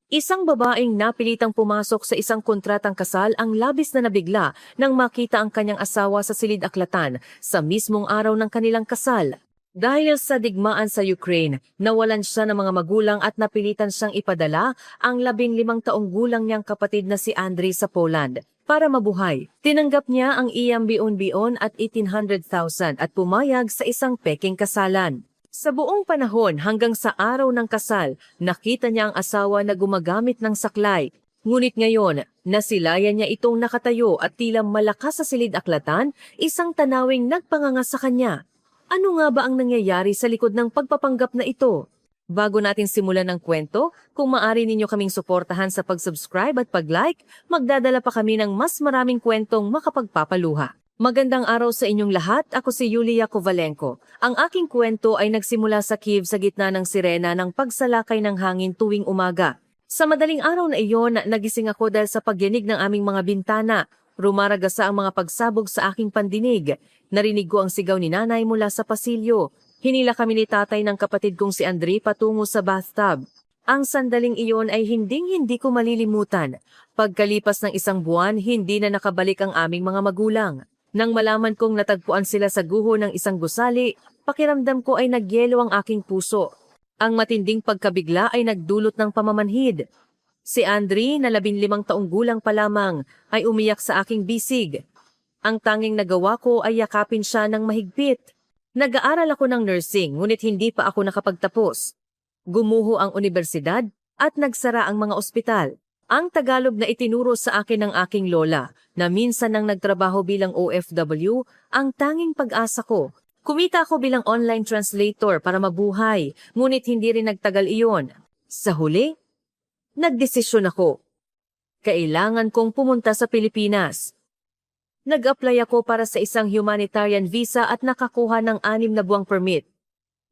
Isang babaeng napilitang pumasok sa isang kontratang kasal ang labis na nabigla nang makita ang kanyang asawa sa silid-aklatan sa mismong araw ng kanilang kasal. Dahil sa digmaan sa Ukraine, nawalan siya ng mga magulang at napilitan siyang ipadala ang 15 taong gulang niyang kapatid na si Andriy sa Poland para mabuhay. Tinanggap niya ang iyang bion-bion at 1800,000 at pumayag sa isang peking kasalan. Sa buong panahon hanggang sa araw ng kasal, nakita niya ang asawa na gumagamit ng saklay. Ngunit ngayon, nasilayan niya itong nakatayo at tila malakas sa silid-aklatan, isang tanawing nagpanganga sa kanya. Ano nga ba ang nangyayari sa likod ng pagpapanggap na ito? Bago natin simulan ng kwento, kung maaari ninyo kaming suportahan sa pag-subscribe at pag-like, magdadala pa kami ng mas maraming kwentong makapagpapaluha. Magandang araw sa inyong lahat, ako si Yulia Kovalenko. Ang aking kwento ay nagsimula sa Kiev sa gitna ng sirena ng pagsalakay ng hangin tuwing umaga. Sa madaling araw na iyon, nagising ako dahil sa pagyanig ng aming mga bintana. Rumaragasa ang mga pagsabog sa aking pandinig. Narinig ko ang sigaw ni nanay mula sa pasilyo. Hinila kami ni tatay ng kapatid kong si Andriy patungo sa bathtub. Ang sandaling iyon ay hinding-hindi ko malilimutan. Pagkalipas ng isang buwan, hindi na nakabalik ang aming mga magulang. Nang malaman kong natagpuan sila sa guho ng isang gusali, pakiramdam ko ay nagyelo ang aking puso. Ang matinding pagkabigla ay nagdulot ng pamamanhid. Si Andriy, na 15 taong gulang pa lamang, ay umiyak sa aking bisig. Ang tanging nagawa ko ay yakapin siya ng mahigpit. Nag-aaral ako ng nursing, ngunit hindi pa ako nakapagtapos. Gumuho ang unibersidad at nagsara ang mga ospital. Ang Tagalog na itinuro sa akin ng aking lola, na minsan nang nagtrabaho bilang OFW, ang tanging pag-asa ko. Kumita ako bilang online translator para mabuhay, ngunit hindi rin nagtagal iyon. Sa huli, nagdesisyon ako. Kailangan kong pumunta sa Pilipinas. Nag-apply ako para sa isang humanitarian visa at nakakuha ng 6 na buwang permit.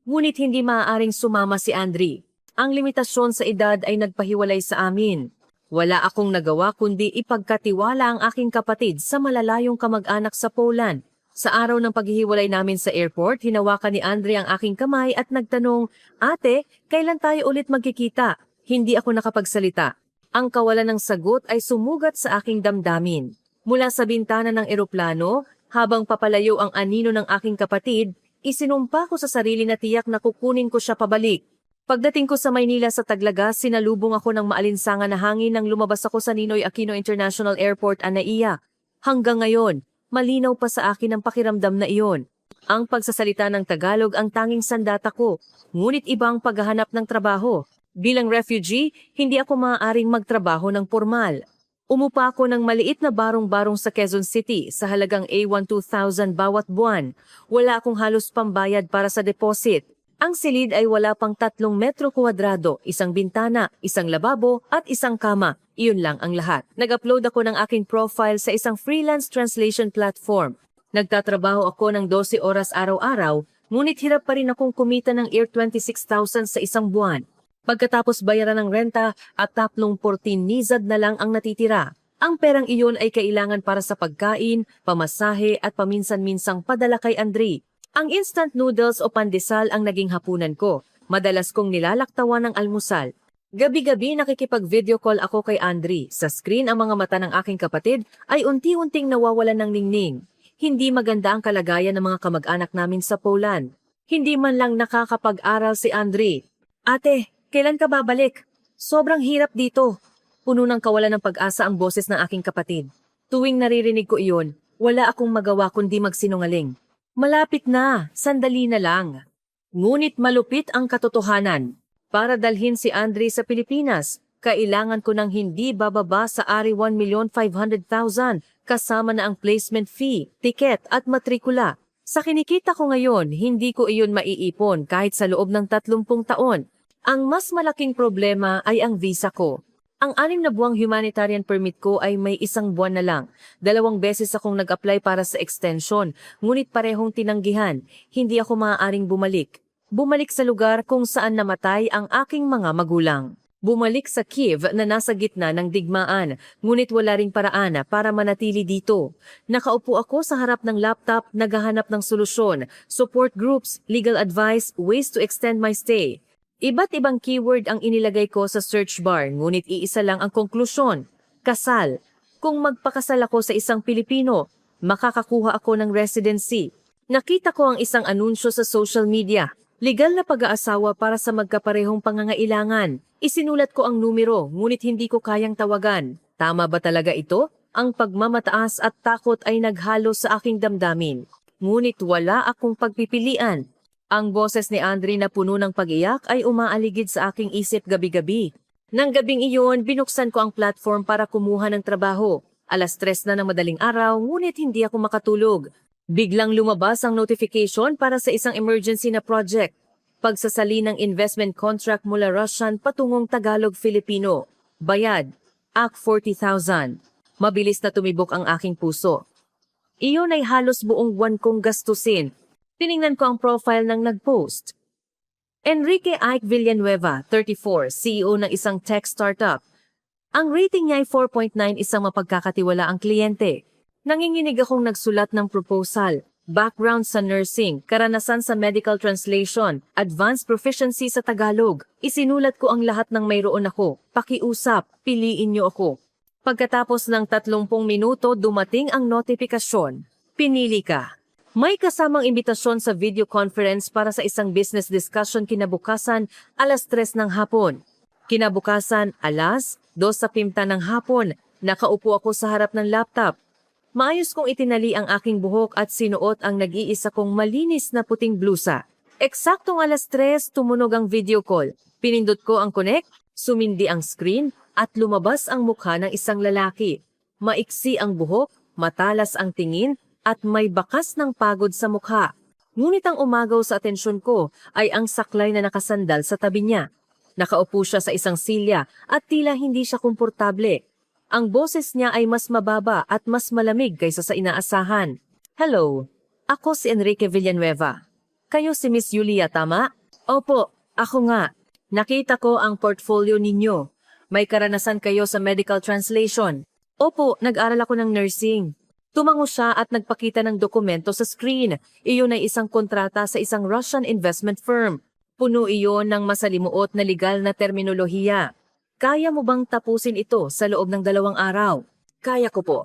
Ngunit hindi maaaring sumama si Andriy. Ang limitasyon sa edad ay nagpahiwalay sa amin. Wala akong nagawa kundi ipagkatiwala ang aking kapatid sa malalayong kamag-anak sa Poland. Sa araw ng paghihiwalay namin sa airport, hinawakan ni Andriy ang aking kamay at nagtanong, "Ate, kailan tayo ulit magkikita?" Hindi ako nakapagsalita. Ang kawalan ng sagot ay sumugat sa aking damdamin. Mula sa bintana ng eroplano, habang papalayo ang anino ng aking kapatid, isinumpa ko sa sarili na tiyak na kukunin ko siya pabalik. Pagdating ko sa Maynila sa Taglaga, sinalubong ako ng maalinsangan na hangin nang lumabas ako sa Ninoy Aquino International Airport, Anaiya. Hanggang ngayon, malinaw pa sa akin ang pakiramdam na iyon. Ang pagsasalita ng Tagalog ang tanging sandata ko, ngunit iba ang paghahanap ng trabaho. Bilang refugee, hindi ako maaaring magtrabaho ng formal. Umupa ako ng maliit na barong-barong sa Quezon City sa halagang A12,000 bawat buwan. Wala akong halos pambayad para sa deposit. Ang silid ay wala pang 3 metro kwadrado, isang bintana, isang lababo at isang kama. Iyon lang ang lahat. Nag-upload ako ng aking profile sa isang freelance translation platform. Nagtatrabaho ako ng 12 oras araw-araw, ngunit hirap pa rin akong kumita ng 26,000 sa isang buwan. Pagkatapos bayaran ng renta at 14 nizad na lang ang natitira. Ang perang iyon ay kailangan para sa pagkain, pamasahe at paminsan-minsang padala kay Andriy. Ang instant noodles o pandesal ang naging hapunan ko. Madalas kong nilalaktawan ng almusal. Gabi-gabi nakikipag-video call ako kay Andriy. Sa screen ang mga mata ng aking kapatid ay unti-unting nawawalan ng ningning. Hindi maganda ang kalagayan ng mga kamag-anak namin sa Poland. Hindi man lang nakakapag-aral si Andriy. "Ate, kailan ka babalik? Sobrang hirap dito." Puno ng kawalan ng pag-asa ang boses ng aking kapatid. Tuwing naririnig ko iyon, wala akong magawa kundi magsinungaling. Malapit na, sandali na lang. Ngunit malupit ang katotohanan. Para dalhin si Andriy sa Pilipinas, kailangan ko ng hindi bababa sa ari 1,500,000 kasama na ang placement fee, tiket at matrikula. Sa kinikita ko ngayon, hindi ko iyon maiipon kahit sa loob ng 30 taon. Ang mas malaking problema ay ang visa ko. Ang 6 na buwang humanitarian permit ko ay may 1 buwan na lang. 2 beses akong nag-apply para sa extension, ngunit parehong tinanggihan. Hindi ako maaaring bumalik. Bumalik sa lugar kung saan namatay ang aking mga magulang. Bumalik sa Kiev na nasa gitna ng digmaan, ngunit wala ring paraan para manatili dito. Nakaupo ako sa harap ng laptop, naghahanap ng solusyon, support groups, legal advice, ways to extend my stay. Iba't ibang keyword ang inilagay ko sa search bar, ngunit iisa lang ang konklusyon. Kasal. Kung magpakasal ako sa isang Pilipino, makakakuha ako ng residency. Nakita ko ang isang anunsyo sa social media. Legal na pag-aasawa para sa magkaparehong pangangailangan. Isinulat ko ang numero, ngunit hindi ko kayang tawagan. Tama ba talaga ito? Ang pagmamataas at takot ay naghalo sa aking damdamin. Ngunit wala akong pagpipilian. Ang boses ni Andre na puno ng pag-iyak ay umaaligid sa aking isip gabi-gabi. Nang gabing iyon, binuksan ko ang platform para kumuha ng trabaho. 3:00 na ng madaling araw, ngunit hindi ako makatulog. Biglang lumabas ang notification para sa isang emergency na project. Pagsasali ng investment contract mula Russian patungong Tagalog-Filipino. Bayad, AK 40,000. Mabilis na tumibok ang aking puso. Iyon ay halos buong buwan kong gastusin. Tiningnan ko ang profile ng nag-post. Enrique Ike Villanueva, 34, CEO ng isang tech startup. Ang rating niya ay 4.9, isang mapagkakatiwalaang kliyente. Nanginginig akong nagsulat ng proposal, background sa nursing, karanasan sa medical translation, advanced proficiency sa Tagalog. Isinulat ko ang lahat ng mayroon ako. Pakiusap, piliin niyo ako. Pagkatapos ng 30 minuto, dumating ang notifikasyon. Pinili ka. May kasamang imbitasyon sa video conference para sa isang business discussion kinabukasan 3:00 ng hapon. Kinabukasan 2:02 ng hapon, nakaupo ako sa harap ng laptop. Maayos kong itinali ang aking buhok at sinuot ang nag-iisa kong malinis na puting blusa. Eksaktong 3:00 tumunog ang video call. Pinindot ko ang connect, sumindi ang screen at lumabas ang mukha ng isang lalaki. Maiksi ang buhok, matalas ang tingin, at may bakas ng pagod sa mukha. Ngunit ang umagaw sa atensyon ko ay ang saklay na nakasandal sa tabi niya. Nakaupo siya sa isang silya at tila hindi siya komportable. Ang boses niya ay mas mababa at mas malamig kaysa sa inaasahan. Hello, ako si Enrique Villanueva. Kayo si Miss Yulia, tama? Opo, ako nga. Nakita ko ang portfolio ninyo. May karanasan kayo sa medical translation. Opo, nag-aral ako ng nursing. Tumango siya at nagpakita ng dokumento sa screen. Iyon ay isang kontrata sa isang Russian investment firm. Puno iyon ng masalimuot na legal na terminolohiya. Kaya mo bang tapusin ito sa loob ng 2 araw? Kaya ko po.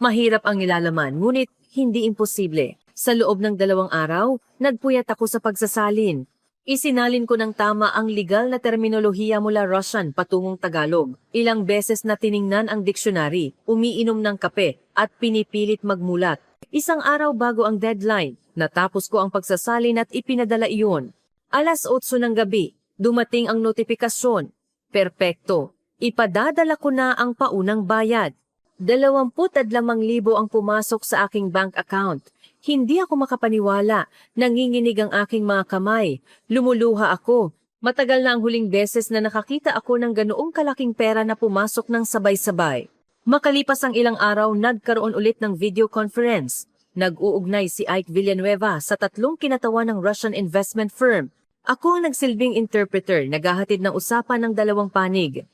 Mahirap ang nilalaman, ngunit hindi imposible. Sa loob ng 2 araw, nagpuyat ako sa pagsasalin. Isinalin ko ng tama ang legal na terminolohiya mula Russian patungong Tagalog. Ilang beses na tiningnan ang diksyonary, umiinom ng kape, at pinipilit magmulat. Isang araw bago ang deadline, natapos ko ang pagsasalin at ipinadala iyon. 8:00 ng gabi, dumating ang notifikasyon. Perpekto, ipadadala ko na ang paunang bayad. 22,000 ang pumasok sa aking bank account. Hindi ako makapaniwala, nanginginig ang aking mga kamay, lumuluha ako. Matagal na ang huling beses na nakakita ako ng ganoong kalaking pera na pumasok ng sabay-sabay. Makalipas ang ilang araw, nagkaroon ulit ng video conference. Nag-uugnay si Ike Villanueva sa 3 kinatawan ng Russian investment firm. Ako ang nagsilbing interpreter, naghahatid ng usapan ng 2 panig.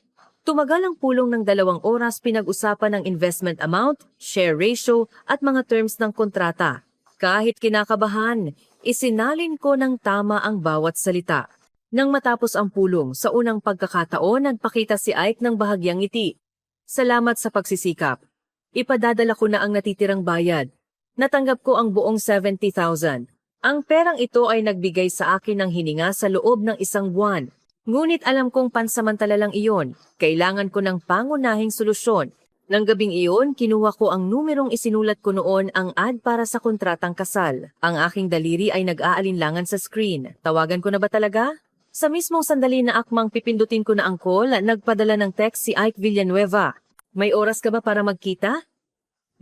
Tumagal ang pulong ng 2 oras, pinag-usapan ng investment amount, share ratio at mga terms ng kontrata. Kahit kinakabahan, isinalin ko ng tama ang bawat salita. Nang matapos ang pulong, sa unang pagkakataon, nagpakita si Ike ng bahagyang ngiti. Salamat sa pagsisikap. Ipadadala ko na ang natitirang bayad. Natanggap ko ang buong 70,000. Ang perang ito ay nagbigay sa akin ng hininga sa loob ng 1 buwan. Ngunit alam kong pansamantala lang iyon. Kailangan ko ng pangunahing solusyon. Nang gabing iyon, kinuha ko ang numerong isinulat ko noon ang ad para sa kontratang kasal. Ang aking daliri ay nag-aalinlangan sa screen. Tawagan ko na ba talaga? Sa mismong sandali na akmang pipindutin ko na ang call, nagpadala ng text si Ike Villanueva. May oras ka ba para magkita?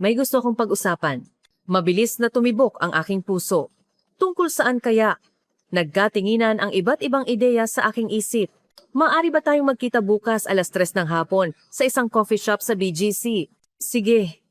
May gusto akong pag-usapan. Mabilis na tumibok ang aking puso. Tungkol saan kaya? Nagkatinginan ang iba't ibang ideya sa aking isip. Maaari ba tayong magkita bukas 3:00 ng hapon sa isang coffee shop sa BGC? Sige,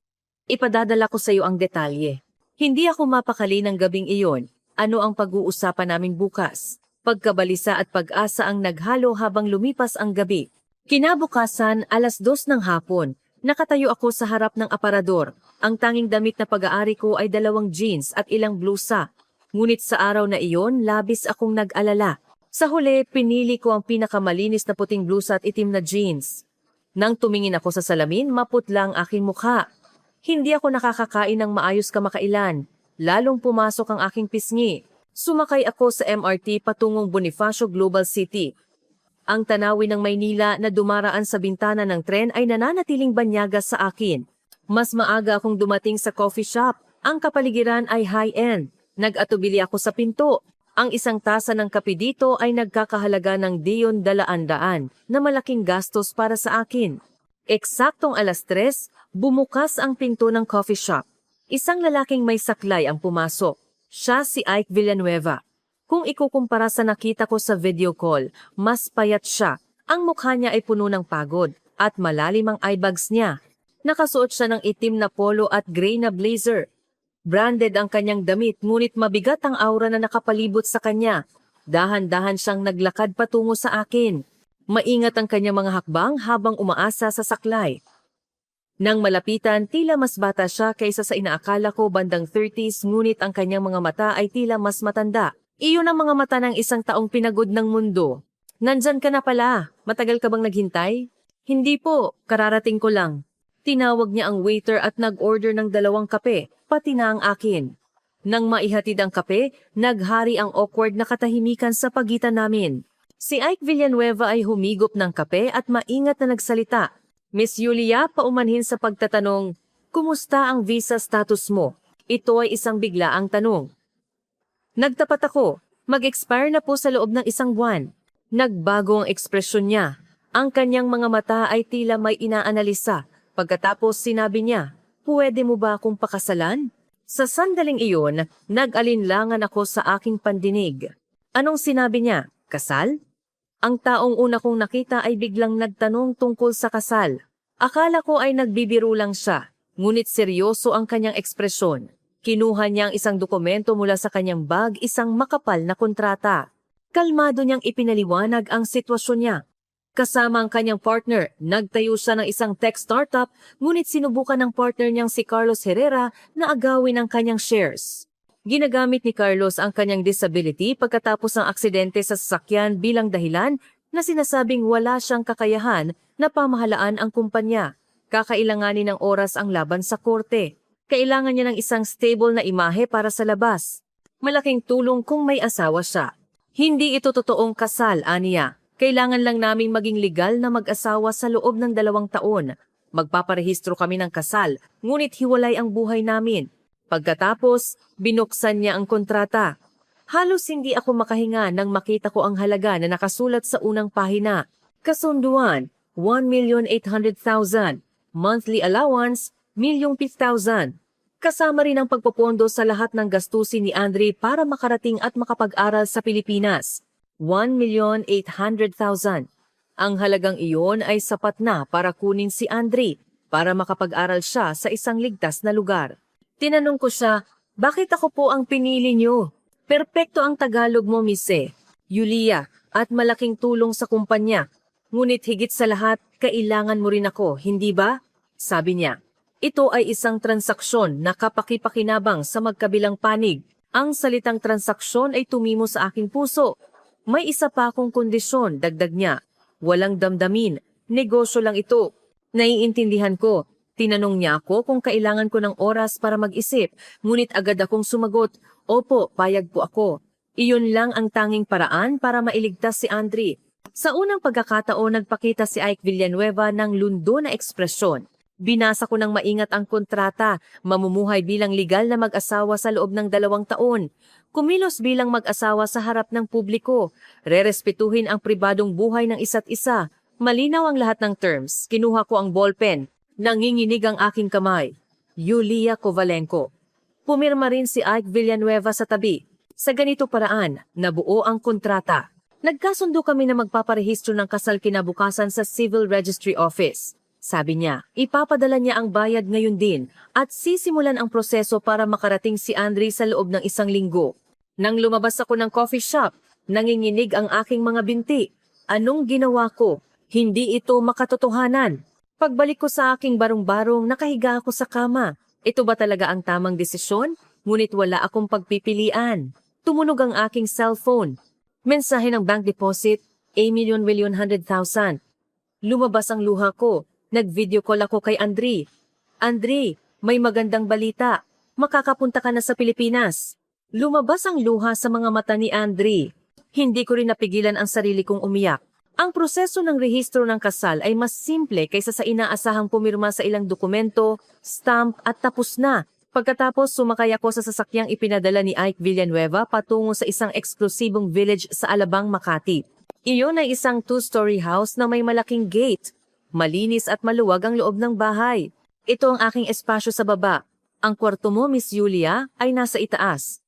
ipadadala ko sa iyo ang detalye. Hindi ako mapakali ng gabing iyon. Ano ang pag-uusapan namin bukas? Pagkabalisa at pag-asa ang naghalo habang lumipas ang gabi. Kinabukasan, 2:00 ng hapon, nakatayo ako sa harap ng aparador. Ang tanging damit na pag-aari ko ay 2 jeans at ilang blusa. Ngunit sa araw na iyon, labis akong nag-alala. Sa huli, pinili ko ang pinakamalinis na puting blusa at itim na jeans. Nang tumingin ako sa salamin, maputla ang aking mukha. Hindi ako nakakakain ng maayos kamakailan, lalong pumasok ang aking pisngi. Sumakay ako sa MRT patungong Bonifacio Global City. Ang tanawin ng Maynila na dumaraan sa bintana ng tren ay nananatiling banyaga sa akin. Mas maaga akong dumating sa coffee shop. Ang kapaligiran ay high-end. Nag-atubili ako sa pinto. Ang isang tasa ng kape dito ay nagkakahalaga ng diyon 200 na malaking gastos para sa akin. Eksaktong 3:00, bumukas ang pinto ng coffee shop. Isang lalaking may saklay ang pumasok. Siya si Ike Villanueva. Kung ikukumpara sa nakita ko sa video call, mas payat siya. Ang mukha niya ay puno ng pagod at malalim ang eyebags niya. Nakasuot siya ng itim na polo at gray na blazer. Branded ang kanyang damit ngunit mabigat ang aura na nakapalibot sa kanya. Dahan-dahan siyang naglakad patungo sa akin. Maingat ang kanyang mga hakbang habang umaasa sa saklay. Nang malapitan, tila mas bata siya kaysa sa inaakala ko bandang 30s ngunit ang kanyang mga mata ay tila mas matanda. Iyon ang mga mata ng isang taong pinagod ng mundo. Nandyan ka na pala. Matagal ka bang naghintay? Hindi po, kararating ko lang. Tinawag niya ang waiter at nag-order ng 2 kape, pati na ang akin. Nang maihatid ang kape, naghari ang awkward na katahimikan sa pagitan namin. Si Ike Villanueva ay humigop ng kape at maingat na nagsalita. Miss Yulia, paumanhin sa pagtatanong, kumusta ang visa status mo? Ito ay isang biglaang tanong. Nagtapat ako, mag-expire na po sa loob ng 1 buwan. Nagbago ang ekspresyon niya. Ang kanyang mga mata ay tila may inaanalisa. Pagkatapos sinabi niya, pwede mo ba akong pakasalan? Sa sandaling iyon, nag-alinlangan ako sa aking pandinig. Anong sinabi niya? Kasal? Ang taong una kong nakita ay biglang nagtanong tungkol sa kasal. Akala ko ay nagbibiro lang siya, ngunit seryoso ang kanyang ekspresyon. Kinuha niya ang isang dokumento mula sa kanyang bag, isang makapal na kontrata. Kalmado niyang ipinaliwanag ang sitwasyon niya. Kasama ang kanyang partner, nagtayo siya ng isang tech startup, ngunit sinubukan ng partner niyang si Carlos Herrera na agawin ang kanyang shares. Ginagamit ni Carlos ang kanyang disability pagkatapos ng aksidente sa sasakyan bilang dahilan na sinasabing wala siyang kakayahan na pamahalaan ang kumpanya. Kakailanganin ng oras ang laban sa korte. Kailangan niya ng isang stable na imahe para sa labas. Malaking tulong kung may asawa siya. Hindi ito totoong kasal, aniya. Kailangan lang naming maging legal na mag-asawa sa loob ng 2 taon. Magpaparehistro kami ng kasal, ngunit hiwalay ang buhay namin. Pagkatapos, binuksan niya ang kontrata. Halos hindi ako makahinga nang makita ko ang halaga na nakasulat sa unang pahina. Kasunduan, 1,800,000. Monthly allowance, 1,050,000. Kasama rin ang pagpopondo sa lahat ng gastusin ni Andre para makarating at makapag-aral sa Pilipinas. 1,800,000. Ang halagang iyon ay sapat na para kunin si Andre para makapag-aral siya sa isang ligtas na lugar. Tinanong ko siya, bakit ako po ang pinili niyo? Perpekto ang Tagalog mo, Mise, Yulia, at malaking tulong sa kumpanya. Ngunit higit sa lahat, kailangan mo rin ako, hindi ba? Sabi niya. Ito ay isang transaksyon na kapaki-pakinabang sa magkabilang panig. Ang salitang transaksyon ay tumimo sa aking puso. May isa pa akong kondisyon, dagdag niya. Walang damdamin, negosyo lang ito. Naiintindihan ko. Tinanong niya ako kung kailangan ko ng oras para mag-isip, ngunit agad akong sumagot, opo, payag po ako. Iyon lang ang tanging paraan para mailigtas si Andre. Sa unang pagkakataon, nagpakita si Ike Villanueva ng lundo na ekspresyon. Binasa ko ng maingat ang kontrata, mamumuhay bilang legal na mag-asawa sa loob ng 2 taon. Kumilos bilang mag-asawa sa harap ng publiko. Rerespetuhin ang pribadong buhay ng isa't isa. Malinaw ang lahat ng terms. Kinuha ko ang ballpen. Nanginginig ang aking kamay. Yulia Kovalenko. Pumirma rin si Ike Villanueva sa tabi. Sa ganito paraan, nabuo ang kontrata. Nagkasundo kami na magpaparehistro ng kasal kinabukasan sa Civil Registry Office. Sabi niya, ipapadala niya ang bayad ngayon din at sisimulan ang proseso para makarating si Andre sa loob ng 1 linggo. Nang lumabas ako ng coffee shop, nanginginig ang aking mga binti. Anong ginawa ko? Hindi ito makatotohanan. Pagbalik ko sa aking barong-barong, nakahiga ako sa kama. Ito ba talaga ang tamang desisyon? Ngunit wala akong pagpipilian. Tumunog ang aking cellphone. Mensahe ng bank deposit, A1,100,000. Lumabas ang luha ko. Nag-video call ako kay Andre. Andre, may magandang balita. Makakapunta ka na sa Pilipinas. Lumabas ang luha sa mga mata ni Andre. Hindi ko rin napigilan ang sarili kong umiyak. Ang proseso ng rehistro ng kasal ay mas simple kaysa sa inaasahang pumirma sa ilang dokumento, stamp at tapos na. Pagkatapos sumakay ako sa sasakyang ipinadala ni Ike Villanueva patungo sa isang eksklusibong village sa Alabang, Makati. Iyon ay isang two-story house na may malaking gate. Malinis at maluwag ang loob ng bahay. Ito ang aking espasyo sa baba. Ang kwarto mo, Miss Julia, ay nasa itaas.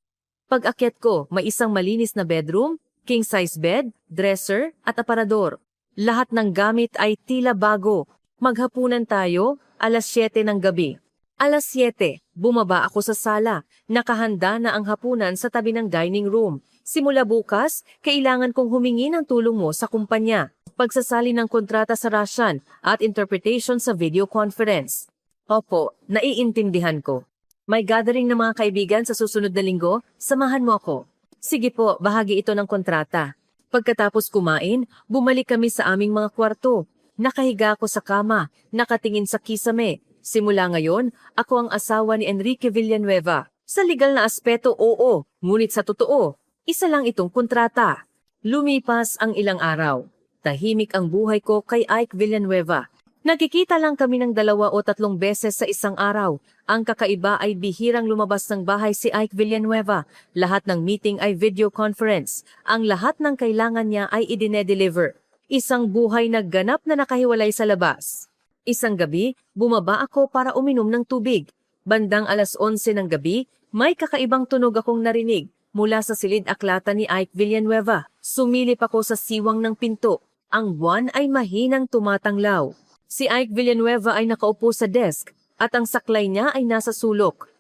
Pag-akyat ko, may isang malinis na bedroom, king-size bed, dresser, at aparador. Lahat ng gamit ay tila bago. Maghapunan tayo, 7:00 ng gabi. 7:00, bumaba ako sa sala. Nakahanda na ang hapunan sa tabi ng dining room. Simula bukas, kailangan kong humingi ng tulong mo sa kumpanya. Pagsasali ng kontrata sa Russian at interpretation sa video conference. Opo, naiintindihan ko. May gathering ng mga kaibigan sa susunod na linggo, samahan mo ako. Sige po, bahagi ito ng kontrata. Pagkatapos kumain, bumalik kami sa aming mga kwarto. Nakahiga ako sa kama, nakatingin sa kisame. Simula ngayon, ako ang asawa ni Enrique Villanueva. Sa legal na aspeto, oo, ngunit sa totoo, isa lang itong kontrata. Lumipas ang ilang araw. Tahimik ang buhay ko kay Ike Villanueva. Nagkikita lang kami ng 2 o 3 beses sa isang araw. Ang kakaiba ay bihirang lumabas ng bahay si Ike Villanueva. Lahat ng meeting ay video conference. Ang lahat ng kailangan niya ay idine-deliver. Isang buhay na ganap na nakahiwalay sa labas. Isang gabi, bumaba ako para uminom ng tubig. Bandang 11:00 ng gabi, may kakaibang tunog akong narinig mula sa silid aklatan ni Ike Villanueva. Sumilip ako sa siwang ng pinto. Ang buwan ay mahinang tumatanglaw. Si Ike Villanueva ay nakaupo sa desk at ang saklay niya ay nasa sulok.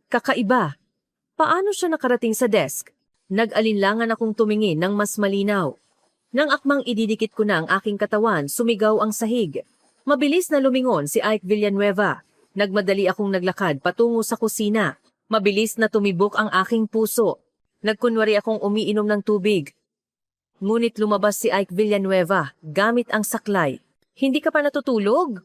Kakaiba. Paano siya nakarating sa desk? Nag-alinlangan akong tumingin ng mas malinaw. Nang akmang ididikit ko na ang aking katawan, sumigaw ang sahig. Mabilis na lumingon si Ike Villanueva. Nagmadali akong naglakad patungo sa kusina. Mabilis na tumibok ang aking puso. Nagkunwari akong umiinom ng tubig. Ngunit lumabas si Ike Villanueva gamit ang saklay. Hindi ka pa natutulog?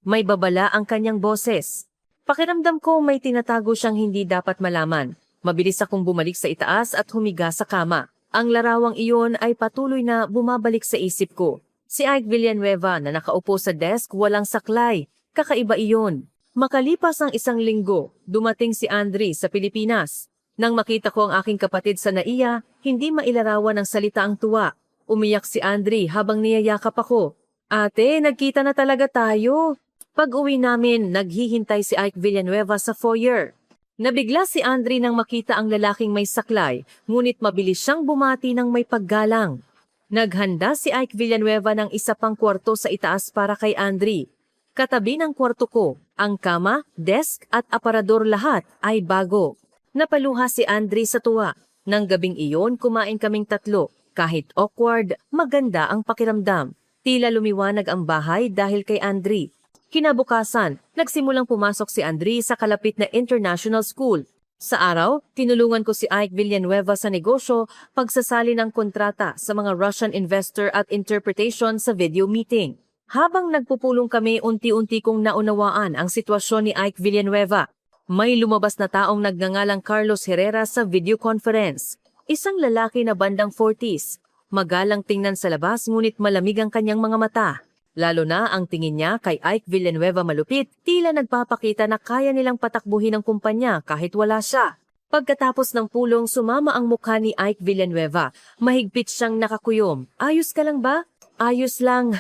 May babala ang kanyang boses. Pakiramdam ko may tinatago siyang hindi dapat malaman. Mabilis akong bumalik sa itaas at humiga sa kama. Ang larawang iyon ay patuloy na bumabalik sa isip ko. Si Ike Villanueva na nakaupo sa desk walang saklay. Kakaiba iyon. Makalipas ang 1 linggo, dumating si Andre sa Pilipinas. Nang makita ko ang aking kapatid sa NAIA, hindi mailarawan ng salita ang tuwa. Umiyak si Andre habang niyayakap ako. Ate, nagkita na talaga tayo. Pag-uwi namin, naghihintay si Ike Villanueva sa foyer. Nabigla si Andre nang makita ang lalaking may saklay, ngunit mabilis siyang bumati ng may paggalang. Naghanda si Ike Villanueva ng isa pang kwarto sa itaas para kay Andre. Katabi ng kwarto ko, ang kama, desk at aparador lahat ay bago. Napaluha si Andre sa tuwa. Nang gabing iyon, kumain kaming 3. Kahit awkward, maganda ang pakiramdam. Tila lumiwanag ang bahay dahil kay Andre. Kinabukasan, nagsimulang pumasok si Andre sa kalapit na international school. Sa araw, tinulungan ko si Ike Villanueva sa negosyo, pagsasali ng kontrata sa mga Russian investor at interpretation sa video meeting. Habang nagpupulong kami, unti-unti kong naunawaan ang sitwasyon ni Ike Villanueva. May lumabas na taong nagngangalang Carlos Herrera sa video conference. Isang lalaki na bandang 40s. Magalang tingnan sa labas ngunit malamig ang kanyang mga mata. Lalo na ang tingin niya kay Ike Villanueva malupit, tila nagpapakita na kaya nilang patakbuhin ang kumpanya kahit wala siya. Pagkatapos ng pulong, sumama ang mukha ni Ike Villanueva. Mahigpit siyang nakakuyom. Ayos ka lang ba? Ayos lang.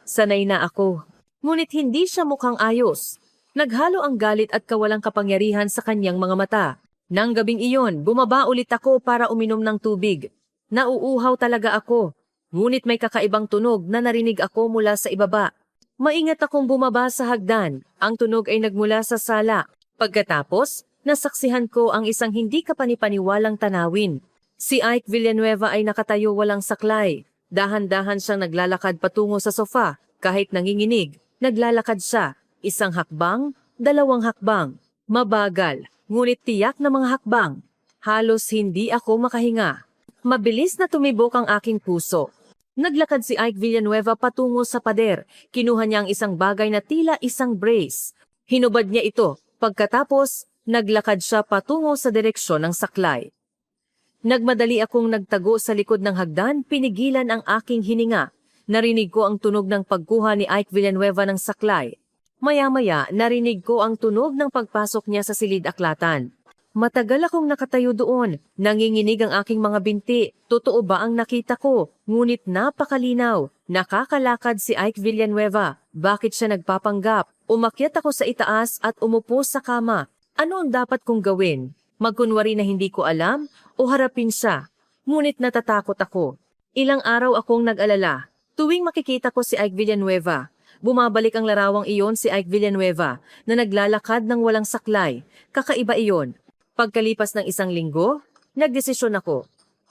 Sanay na ako. Ngunit hindi siya mukhang ayos. Naghalo ang galit at kawalang kapangyarihan sa kanyang mga mata. Nang gabing iyon, bumaba ulit ako para uminom ng tubig. Nauuhaw talaga ako. Ngunit may kakaibang tunog na narinig ako mula sa ibaba. Maingat akong bumaba sa hagdan. Ang tunog ay nagmula sa sala. Pagkatapos, nasaksihan ko ang isang hindi kapanipaniwalang tanawin. Si Ike Villanueva ay nakatayo walang saklay. Dahan-dahan siyang naglalakad patungo sa sofa. Kahit nanginginig, naglalakad siya. 1 hakbang, 2 hakbang. Mabagal, ngunit tiyak na mga hakbang. Halos hindi ako makahinga. Mabilis na tumibok ang aking puso. Naglakad si Ike Villanueva patungo sa pader. Kinuha niya ang isang bagay na tila isang brace. Hinubad niya ito. Pagkatapos, naglakad siya patungo sa direksyon ng saklay. Nagmadali akong nagtago sa likod ng hagdan, pinigilan ang aking hininga. Narinig ko ang tunog ng pagkuha ni Ike Villanueva ng saklay. Maya-maya, narinig ko ang tunog ng pagpasok niya sa silid-aklatan. Matagal akong nakatayo doon, nanginginig ang aking mga binti. Totoo ba ang nakita ko? Ngunit napakalinaw. Nakakalakad si Ike Villanueva. Bakit siya nagpapanggap? Umakyat ako sa itaas at umupo sa kama. Ano ang dapat kong gawin? Magkunwari na hindi ko alam o harapin siya? Ngunit natatakot ako. Ilang araw akong nag-alala. Tuwing makikita ko si Ike Villanueva, bumabalik ang larawang iyon si Ike Villanueva na naglalakad ng walang saklay. Kakaiba iyon. Pagkalipas ng isang linggo, nagdesisyon ako.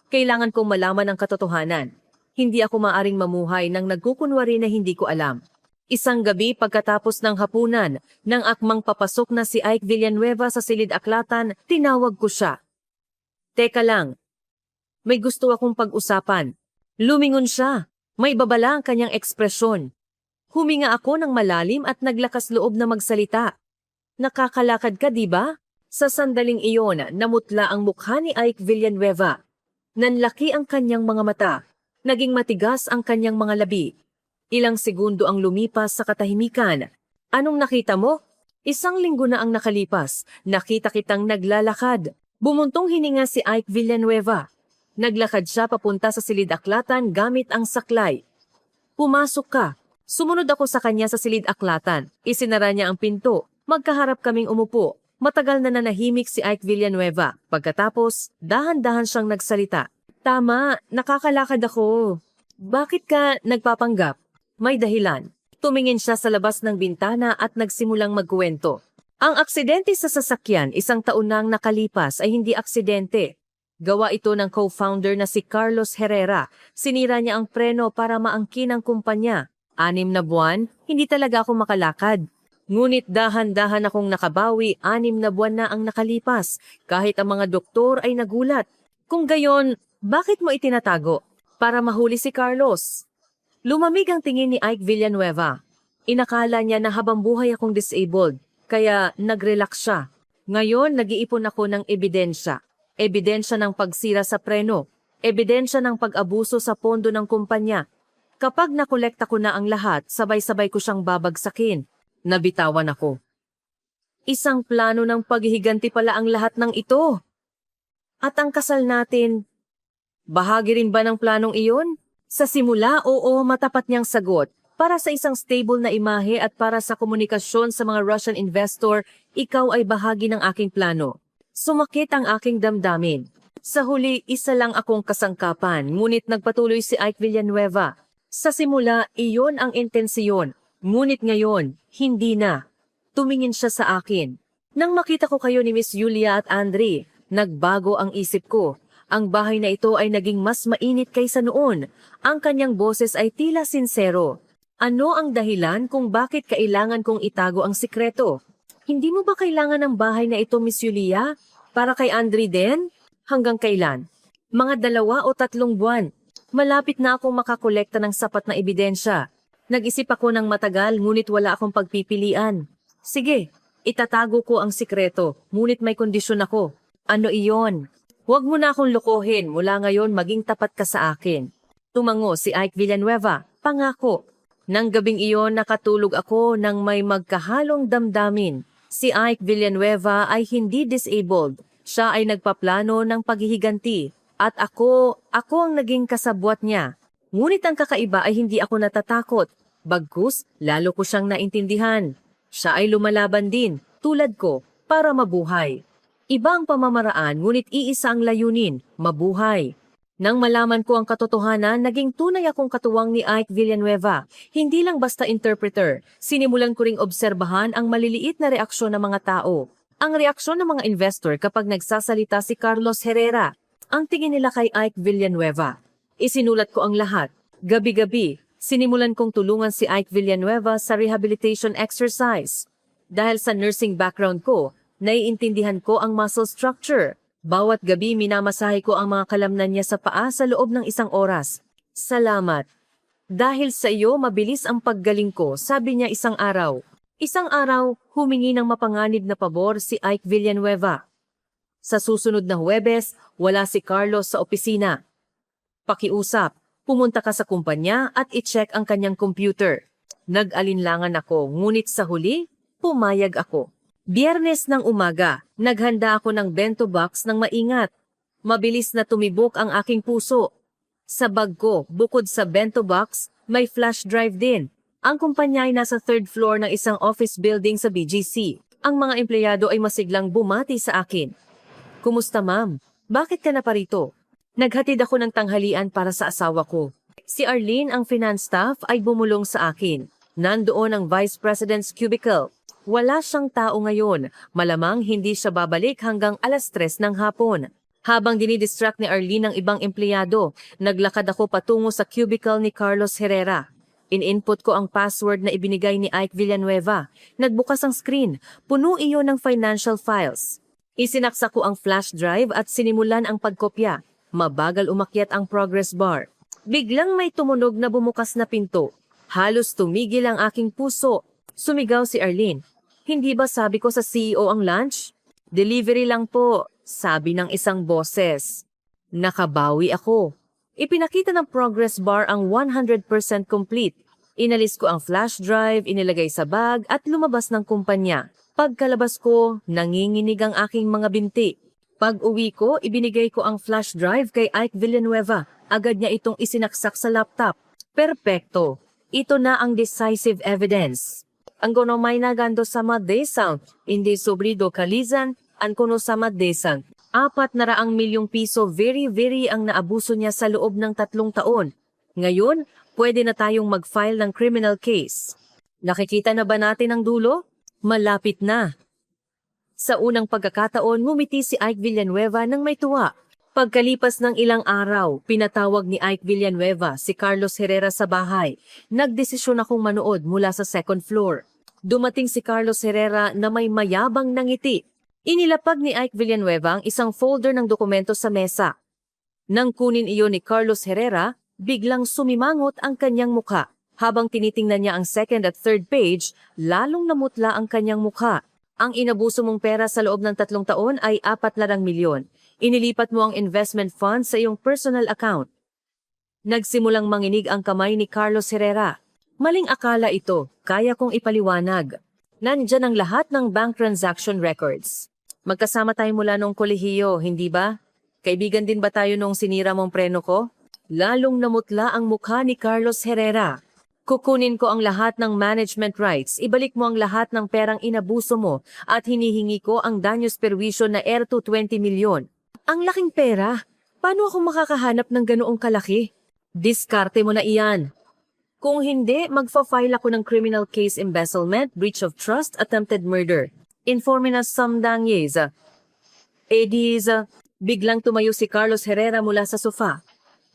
Kailangan kong malaman ang katotohanan. Hindi ako maaring mamuhay nang nagkukunwari na hindi ko alam. Isang gabi pagkatapos ng hapunan, nang akmang papasok na si Ike Villanueva sa silid-aklatan, tinawag ko siya. Teka lang. May gusto akong pag-usapan. Lumingon siya. May babala ang kanyang ekspresyon. Huminga ako ng malalim at naglakas loob na magsalita. Nakakalakad ka, di ba? Sa sandaling iyon, namutla ang mukha ni Ike Villanueva. Nanlaki ang kanyang mga mata. Naging matigas ang kanyang mga labi. Ilang segundo ang lumipas sa katahimikan. Anong nakita mo? Isang linggo na ang nakalipas. Nakita kitang naglalakad. Bumuntong hininga si Ike Villanueva. Naglakad siya papunta sa silid-aklatan gamit ang saklay. Pumasok ka. Sumunod ako sa kanya sa silid-aklatan. Isinara niya ang pinto. Magkaharap kaming umupo. Matagal na nanahimik si Ike Villanueva. Pagkatapos, dahan-dahan siyang nagsalita. Tama, nakakalakad ako. Bakit ka nagpapanggap? May dahilan. Tumingin siya sa labas ng bintana at nagsimulang magkuwento. Ang aksidente sa sasakyan isang taon nang nakalipas ay hindi aksidente. Gawa ito ng co-founder na si Carlos Herrera. Sinira niya ang preno para maangkin ang kumpanya. 6 na buwan, hindi talaga ako makalakad. Ngunit dahan-dahan akong nakabawi, 6 na buwan na ang nakalipas, kahit ang mga doktor ay nagulat. Kung gayon, bakit mo itinatago? Para mahuli si Carlos. Lumamig ang tingin ni Ike Villanueva. Inakala niya na habang buhay akong disabled, kaya nag-relax siya. Ngayon, nag-iipon ako ng ebidensya. Ebidensya ng pagsira sa preno. Ebidensya ng pag-abuso sa pondo ng kumpanya. Kapag nakolekta ko na ang lahat, sabay-sabay ko siyang babagsakin. Nabitawan ako. Isang plano ng paghihiganti pala ang lahat ng ito. At ang kasal natin, bahagi rin ba ng planong iyon? Sa simula, oo, matapat niyang sagot. Para sa isang stable na imahe at para sa komunikasyon sa mga Russian investor, ikaw ay bahagi ng aking plano. Sumakit ang aking damdamin. Sa huli, isa lang akong kasangkapan, ngunit nagpatuloy si Ike Villanueva. Sa simula, iyon ang intensiyon. Ngunit ngayon, hindi na. Tumingin siya sa akin. Nang makita ko kayo ni Miss Julia at Andre, nagbago ang isip ko. Ang bahay na ito ay naging mas mainit kaysa noon. Ang kanyang boses ay tila sinsero. Ano ang dahilan kung bakit kailangan kong itago ang sikreto? Hindi mo ba kailangan ng bahay na ito, Miss Julia? Para kay Andre din? Hanggang kailan? Mga 2 o 3 buwan. Malapit na akong makakolekta ng sapat na ebidensya. Nag-isip ako ng matagal ngunit wala akong pagpipilian. Sige, itatago ko ang sikreto, ngunit may kondisyon ako. Ano iyon? Huwag mo na akong lokohin, mula ngayon maging tapat ka sa akin. Tumango si Ike Villanueva, pangako. Nang gabing iyon nakatulog ako nang may magkahalong damdamin. Si Ike Villanueva ay hindi disabled. Siya ay nagpaplano ng paghihiganti. At ako ang naging kasabwat niya. Ngunit ang kakaiba ay hindi ako natatakot. Bagkus, lalo ko siyang naintindihan. Siya ay lumalaban din, tulad ko, para mabuhay. Iba ang pamamaraan, ngunit iisa ang layunin, mabuhay. Nang malaman ko ang katotohanan, naging tunay akong katuwang ni Ike Villanueva. Hindi lang basta interpreter, sinimulan ko ring obserbahan ang maliliit na reaksyon ng mga tao. Ang reaksyon ng mga investor kapag nagsasalita si Carlos Herrera. Ang tingin nila kay Ike Villanueva. Isinulat ko ang lahat. Gabi-gabi, sinimulan kong tulungan si Ike Villanueva sa rehabilitation exercise. Dahil sa nursing background ko, naiintindihan ko ang muscle structure. Bawat gabi minamasahe ko ang mga kalamnan niya sa paa sa loob ng 1 oras. Salamat. Dahil sa iyo, mabilis ang paggaling ko, sabi niya isang araw. Isang araw, humingi ng mapanganib na pabor si Ike Villanueva. Sa susunod na Huwebes, wala si Carlos sa opisina. Pakiusap, pumunta ka sa kumpanya at i-check ang kanyang computer. Nag-alinlangan ako, ngunit sa huli, pumayag ako. Biyernes ng umaga, naghanda ako ng bento box ng maingat. Mabilis na tumibok ang aking puso. Sa bag ko, bukod sa bento box, may flash drive din. Ang kumpanya ay nasa 3rd floor ng isang office building sa BGC. Ang mga empleyado ay masiglang bumati sa akin. Kumusta ma'am? Bakit ka na parito? Naghatid ako ng tanghalian para sa asawa ko. Si Arlene, ang finance staff, ay bumulong sa akin. Nandoon ang Vice President's cubicle. Wala siyang tao ngayon. Malamang hindi siya babalik hanggang 3:00 ng hapon. Habang dinidistract ni Arlene ang ibang empleyado, naglakad ako patungo sa cubicle ni Carlos Herrera. In-input ko ang password na ibinigay ni Ike Villanueva. Nagbukas ang screen. Puno iyon ng financial files. Isinaksa ko ang flash drive at sinimulan ang pagkopya. Mabagal umakyat ang progress bar. Biglang may tumunog na bumukas na pinto. Halos tumigil ang aking puso. Sumigaw si Arlene. Hindi ba sabi ko sa CEO ang lunch? Delivery lang po, sabi ng isang boses. Nakabawi ako. Ipinakita ng progress bar ang 100% complete. Inalis ko ang flash drive, inilagay sa bag at lumabas ng kumpanya. Pagkalabas ko, nanginginig ang aking mga binti. Pag-uwi ko, ibinigay ko ang flash drive kay Ike Villanueva. Agad niya itong isinaksak sa laptop. Perpekto. Ito na ang decisive evidence. Ang kono may nagando sa madesang, hindi sobrido kalizan, ang kono sa madesang. 400 milyong piso very ang naabuso niya sa loob ng 3 taon. Ngayon, pwede na tayong mag-file ng criminal case. Nakikita na ba natin ang dulo? Malapit na. Sa unang pagkakataon, ngumiti si Ike Villanueva nang may tuwa. Pagkalipas ng ilang araw, pinatawag ni Ike Villanueva si Carlos Herrera sa bahay. Nagdesisyon akong manood mula sa 2nd floor. Dumating si Carlos Herrera na may mayabang na ngiti. Inilapag ni Ike Villanueva ang isang folder ng dokumento sa mesa. Nang kunin iyon ni Carlos Herrera, biglang sumimangot ang kanyang mukha. Habang tinitingnan niya ang 2nd at 3rd page, lalong namutla ang kanyang mukha. Ang inabuso mong pera sa loob ng 3 taon ay 400 milyon. Inilipat mo ang investment fund sa iyong personal account. Nagsimulang manginig ang kamay ni Carlos Herrera. Maling akala ito, kaya kong ipaliwanag. Nandyan ang lahat ng bank transaction records. Magkasama tayo mula noong kolehiyo, hindi ba? Kaibigan din ba tayo noong sinira mong preno ko? Lalong namutla ang mukha ni Carlos Herrera. Kukunin ko ang lahat ng management rights, ibalik mo ang lahat ng perang inabuso mo at hinihingi ko ang danyos perwisyo na to 20 milyon. Ang laking pera. Paano ako makakahanap ng ganoong kalaki? Diskarte mo na iyan. Kung hindi, magfa-file ako ng criminal case embezzlement, breach of trust, attempted murder. Informe na samdangyeza. Biglang tumayo si Carlos Herrera mula sa sofa.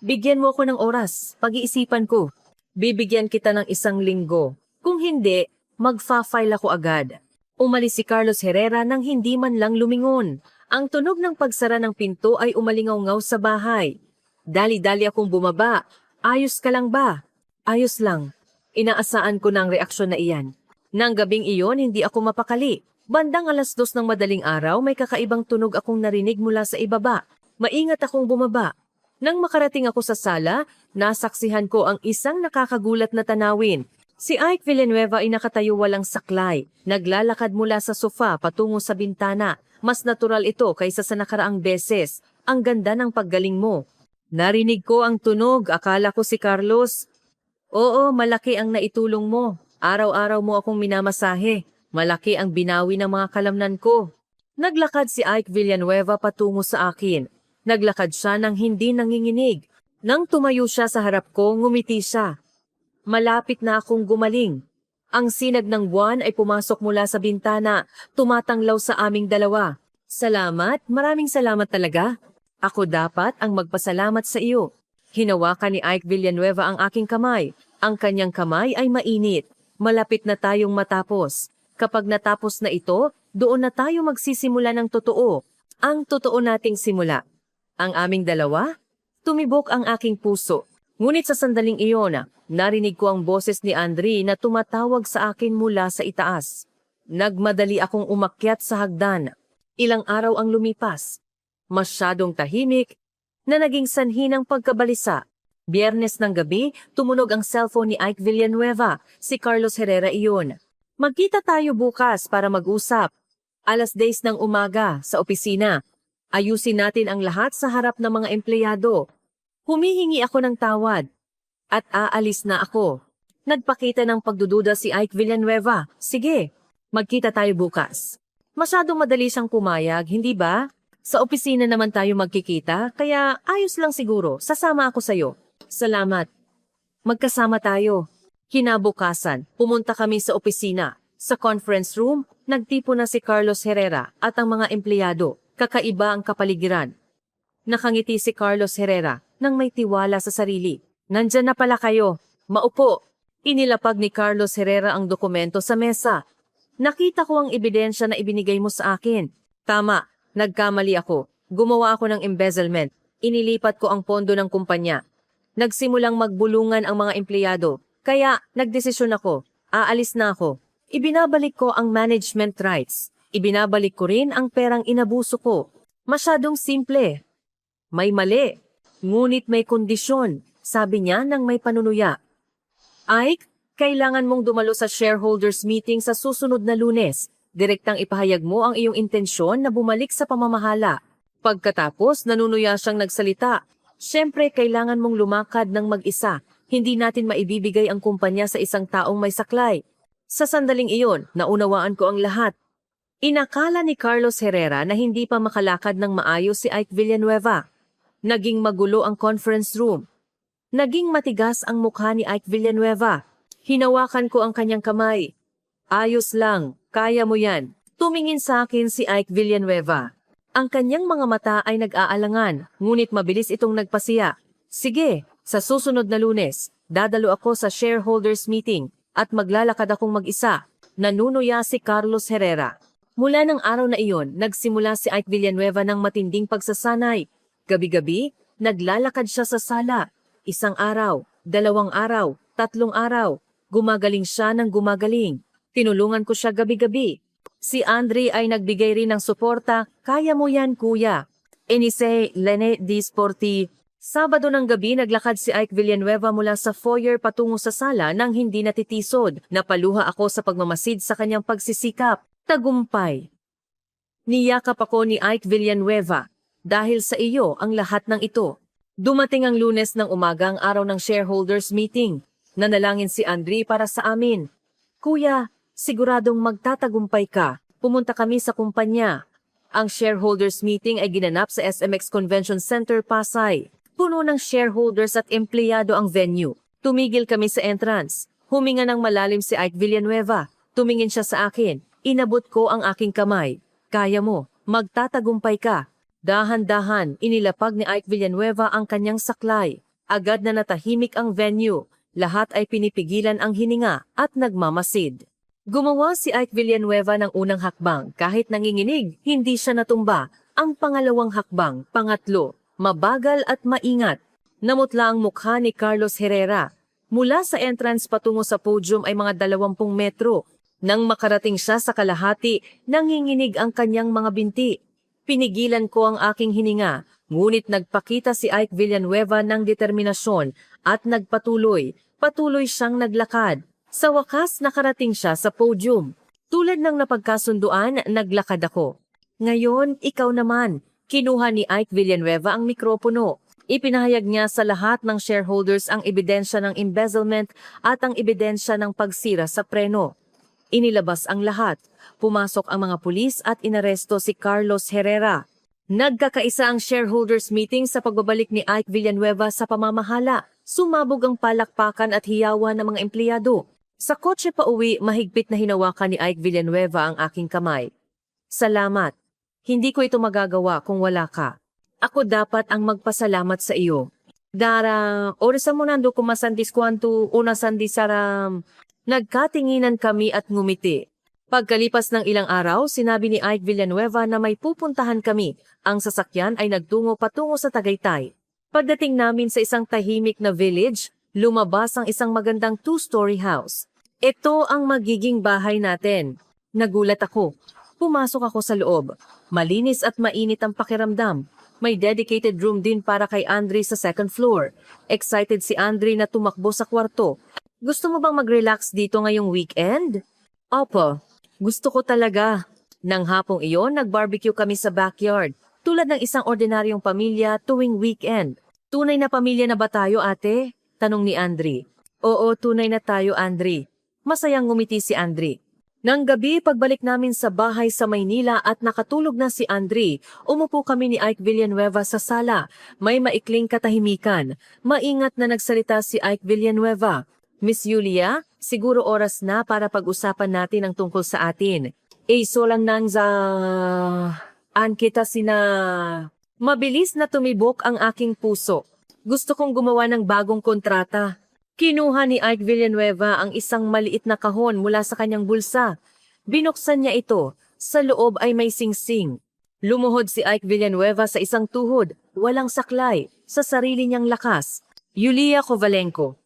Bigyan mo ako ng oras, pag-iisipan ko. Bibigyan kita ng 1 linggo. Kung hindi, magfa-file ako agad. Umalis si Carlos Herrera nang hindi man lang lumingon. Ang tunog ng pagsara ng pinto ay umalingaw-ngaw sa bahay. Dali-dali akong bumaba. Ayos ka lang ba? Ayos lang. Inaasaan ko na ang reaksyon na iyan. Nang gabing iyon, hindi ako mapakali. Bandang 2:00 ng madaling araw, may kakaibang tunog akong narinig mula sa ibaba. Maingat akong bumaba. Nang makarating ako sa sala, nasaksihan ko ang isang nakakagulat na tanawin. Si Ike Villanueva ay nakatayo walang saklay. Naglalakad mula sa sofa patungo sa bintana. Mas natural ito kaysa sa nakaraang beses. Ang ganda ng paggaling mo. Narinig ko ang tunog. Akala ko si Carlos. Oo, malaki ang naitulong mo. Araw-araw mo akong minamasahe. Malaki ang binawi ng mga kalamnan ko. Naglakad si Ike Villanueva patungo sa akin. Naglakad siya nang hindi nanginginig. Nang tumayo siya sa harap ko, ngumiti siya. Malapit na akong gumaling. Ang sinag ng buwan ay pumasok mula sa bintana, tumatanglaw sa aming dalawa. Salamat, maraming salamat talaga. Ako dapat ang magpasalamat sa iyo. Hinawakan ni Ike Villanueva ang aking kamay. Ang kanyang kamay ay mainit. Malapit na tayong matapos. Kapag natapos na ito, doon na tayo magsisimula ng totoo. Ang totoo nating simula. Ang aming dalawa? Tumibok ang aking puso. Ngunit sa sandaling iyon, narinig ko ang boses ni Andre na tumatawag sa akin mula sa itaas. Nagmadali akong umakyat sa hagdan. Ilang araw ang lumipas. Masyadong tahimik na naging sanhi ng pagkabalisa. Biyernes ng gabi, tumunog ang cellphone ni Ike Villanueva, si Carlos Herrera iyon. Magkita tayo bukas para mag-usap. 10:00 ng umaga sa opisina. Ayusin natin ang lahat sa harap ng mga empleyado. Humihingi ako ng tawad. At aalis na ako. Nagpakita ng pagdududa si Ike Villanueva. Sige, magkita tayo bukas. Masyadong madali siyang pumayag, hindi ba? Sa opisina naman tayo magkikita, kaya ayos lang siguro. Sasama ako sa'yo. Salamat. Magkasama tayo. Kinabukasan, pumunta kami sa opisina. Sa conference room, nagtipo na si Carlos Herrera at ang mga empleyado. Kakaiba ang kapaligiran. Nakangiti si Carlos Herrera nang may tiwala sa sarili. Nandyan na pala kayo. Maupo. Inilapag ni Carlos Herrera ang dokumento sa mesa. Nakita ko ang ebidensya na ibinigay mo sa akin. Tama, nagkamali ako. Gumawa ako ng embezzlement. Inilipat ko ang pondo ng kumpanya. Nagsimulang magbulungan ang mga empleyado. Kaya nagdesisyon ako. Aalis na ako. Ibinabalik ko ang management rights. Ibinabalik ko rin ang perang inabuso ko. Masyadong simple. May mali. Ngunit may kondisyon, sabi niya nang may panunuya. Ike, kailangan mong dumalo sa shareholders meeting sa susunod na Lunes. Direktang ipahayag mo ang iyong intensyon na bumalik sa pamamahala. Pagkatapos, nanunuya siyang nagsalita. Siyempre, kailangan mong lumakad ng mag-isa. Hindi natin maibibigay ang kumpanya sa isang taong may saklay. Sa sandaling iyon, naunawaan ko ang lahat. Inakala ni Carlos Herrera na hindi pa makalakad ng maayos si Ike Villanueva. Naging magulo ang conference room. Naging matigas ang mukha ni Ike Villanueva. Hinawakan ko ang kanyang kamay. Ayos lang, kaya mo yan. Tumingin sa akin si Ike Villanueva. Ang kanyang mga mata ay nag-aalangan, ngunit mabilis itong nagpasiya. Sige, sa susunod na Lunes, dadalo ako sa shareholders meeting at maglalakad akong mag-isa. Nanunuya si Carlos Herrera. Mula ng araw na iyon, nagsimula si Ike Villanueva ng matinding pagsasanay. Gabi-gabi, naglalakad siya sa sala. 1 araw, 2 araw, 3 araw. Gumagaling siya ng gumagaling. Tinulungan ko siya gabi-gabi. Si Andre ay nagbigay rin ng suporta. Kaya mo yan, kuya. Enise Lene Di Sporti. Sabado ng gabi naglakad si Ike Villanueva mula sa foyer patungo sa sala nang hindi natitisod. Napaluha ako sa pagmamasid sa kanyang pagsisikap. Tagumpay. Niyakap ako ni Ike Villanueva. Dahil sa iyo ang lahat ng ito. Dumating ang Lunes ng umaga ang araw ng shareholders meeting. Nanalangin si Andre para sa amin. Kuya, siguradong magtatagumpay ka. Pumunta kami sa kumpanya. Ang shareholders meeting ay ginanap sa SMX Convention Center, Pasay. Puno ng shareholders at empleyado ang venue. Tumigil kami sa entrance. Huminga ng malalim si Ike Villanueva. Tumingin siya sa akin. Inabot ko ang aking kamay. Kaya mo, magtatagumpay ka. Dahan-dahan, inilapag ni Ike Villanueva ang kanyang saklay. Agad na natahimik ang venue. Lahat ay pinipigilan ang hininga at nagmamasid. Gumawa si Ike Villanueva ng unang hakbang. Kahit nanginginig, hindi siya natumba. Ang pangalawang hakbang, pangatlo, mabagal at maingat. Namutla ang mukha ni Carlos Herrera. Mula sa entrance patungo sa podium ay mga 20 metro. Nang makarating siya sa kalahati, nanginginig ang kanyang mga binti. Pinigilan ko ang aking hininga, ngunit nagpakita si Ike Villanueva ng determinasyon at nagpatuloy. Patuloy siyang naglakad. Sa wakas nakarating siya sa podium. Tulad ng napagkasunduan, naglakad ako. Ngayon, ikaw naman. Kinuha ni Ike Villanueva ang mikropono. Ipinahayag niya sa lahat ng shareholders ang ebidensya ng embezzlement at ang ebidensya ng pagsira sa preno. Inilabas ang lahat. Pumasok ang mga pulis at inaresto si Carlos Herrera. Nagkakaisa ang shareholders meeting sa pagbabalik ni Ike Villanueva sa pamamahala. Sumabog ang palakpakan at hiyawan ng mga empleyado. Sa kotse pa uwi, mahigpit na hinawakan ni Ike Villanueva ang aking kamay. Salamat. Hindi ko ito magagawa kung wala ka. Ako dapat ang magpasalamat sa iyo. Dara, orasa mo nando kumasandis kwanto una sandi saram. Nagkatinginan kami at ngumiti. Pagkalipas ng ilang araw, sinabi ni Ike Villanueva na may pupuntahan kami. Ang sasakyan ay nagtungo patungo sa Tagaytay. Pagdating namin sa isang tahimik na village, lumabas ang isang magandang two-story house. Ito ang magiging bahay natin. Nagulat ako. Pumasok ako sa loob. Malinis at mainit ang pakiramdam. May dedicated room din para kay Andre sa second floor. Excited si Andre na tumakbo sa kwarto. Gusto mo bang mag-relax dito ngayong weekend? Opo, gusto ko talaga. Nang hapong iyon, nag-barbecue kami sa backyard. Tulad ng isang ordinaryong pamilya tuwing weekend. Tunay na pamilya na ba tayo, ate? Tanong ni Andre. Oo, tunay na tayo, Andre. Masayang ngumiti si Andre. Nang gabi, pagbalik namin sa bahay sa Maynila at nakatulog na si Andre, umupo kami ni Ike Villanueva sa sala. May maikling katahimikan. Maingat na nagsalita si Ike Villanueva. Miss Yulia, siguro oras na para pag-usapan natin ang tungkol sa atin. So lang nang kita sina... Mabilis na tumibok ang aking puso. Gusto kong gumawa ng bagong kontrata. Kinuha ni Ike Villanueva ang isang maliit na kahon mula sa kanyang bulsa. Binuksan niya ito. Sa loob ay may singsing. Lumuhod si Ike Villanueva sa isang tuhod, walang saklay, sa sarili niyang lakas. Yulia Kovalenko,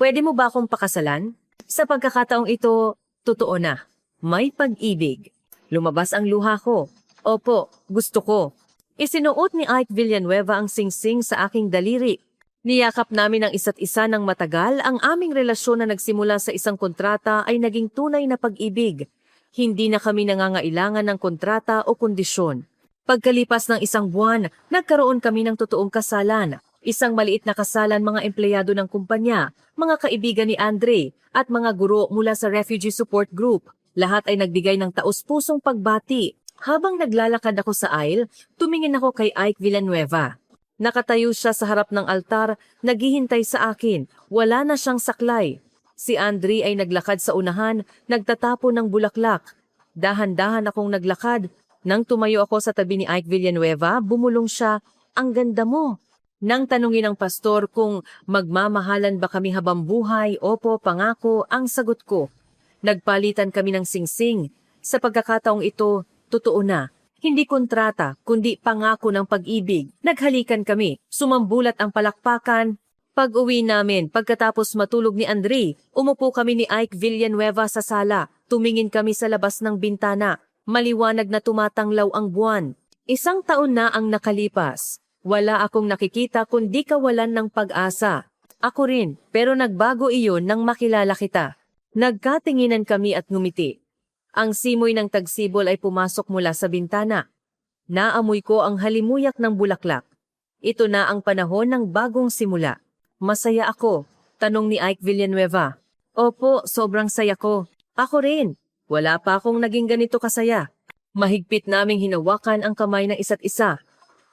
pwede mo ba akong pakasalan? Sa pagkakataong ito, totoo na. May pag-ibig. Lumabas ang luha ko. Opo, gusto ko. Isinuot ni Ike Villanueva ang singsing sa aking daliri. Niyakap namin ang isa't isa ng matagal. Ang aming relasyon na nagsimula sa isang kontrata ay naging tunay na pag-ibig. Hindi na kami nangangailangan ng kontrata o kondisyon. Pagkalipas ng isang buwan, nagkaroon kami ng totoong kasalan. Isang maliit na kasalan mga empleyado ng kumpanya, mga kaibigan ni Andre, at mga guro mula sa Refugee Support Group. Lahat ay nagbigay ng taos-pusong pagbati. Habang naglalakad ako sa aisle, tumingin ako kay Ike Villanueva. Nakatayo siya sa harap ng altar, naghihintay sa akin. Wala na siyang saklay. Si Andre ay naglakad sa unahan, nagtatapon ng bulaklak. Dahan-dahan akong naglakad. Nang tumayo ako sa tabi ni Ike Villanueva, bumulong siya, "Ang ganda mo." Nang tanungin ng pastor kung magmamahalan ba kami habang buhay, opo, pangako, ang sagot ko. Nagpalitan kami ng singsing. Sa pagkakataong ito, totoo na. Hindi kontrata, kundi pangako ng pag-ibig. Naghalikan kami, sumambulat ang palakpakan. Pag-uwi namin, pagkatapos matulog ni Andre, umupo kami ni Ike Villanueva sa sala. Tumingin kami sa labas ng bintana. Maliwanag na tumatanglaw ang buwan. 1 taon na ang nakalipas. Wala akong nakikita kundi kawalan ng pag-asa. Ako rin, pero nagbago iyon nang makilala kita. Nagkatinginan kami at ngumiti. Ang simoy ng tagsibol ay pumasok mula sa bintana. Naamoy ko ang halimuyak ng bulaklak. Ito na ang panahon ng bagong simula. Masaya ako, tanong ni Ike Villanueva. Opo, sobrang saya ko. Ako rin. Wala pa akong naging ganito kasaya. Mahigpit naming hinawakan ang kamay ng isa't isa.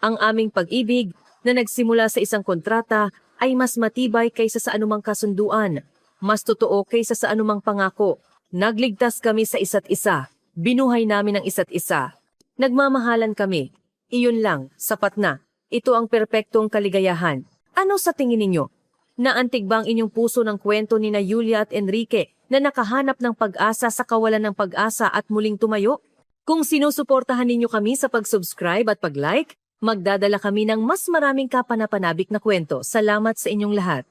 Ang aming pag-ibig na nagsimula sa isang kontrata ay mas matibay kaysa sa anumang kasunduan. Mas totoo kaysa sa anumang pangako. Nagligtas kami sa isa't isa. Binuhay namin ang isa't isa. Nagmamahalan kami. Iyon lang, sapat na. Ito ang perpektong kaligayahan. Ano sa tingin ninyo? Naantig ba ang inyong puso ng kwento ni na Yulia at Enrique na nakahanap ng pag-asa sa kawalan ng pag-asa at muling tumayo? Kung sinusuportahan ninyo kami sa pag-subscribe at pag-like, magdadala kami ng mas maraming kapanapanabik na kwento. Salamat sa inyong lahat.